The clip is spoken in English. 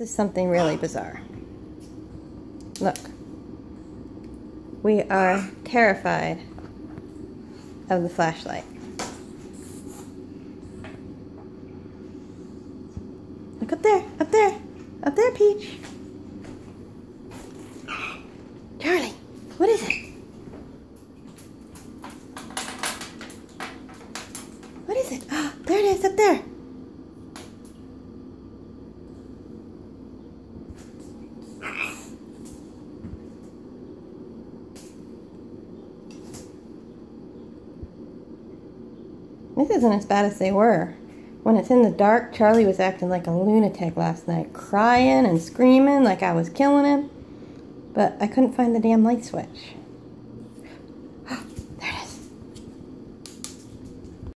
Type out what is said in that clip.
This is something really bizarre. Look. We are terrified of the flashlight. Look up there, up there, up there, Peach. Charlie, what is it? What is it? Oh, there it is, up there. This isn't as bad as they were. When it's in the dark, Charlie was acting like a lunatic last night, crying and screaming like I was killing him. But I couldn't find the damn light switch.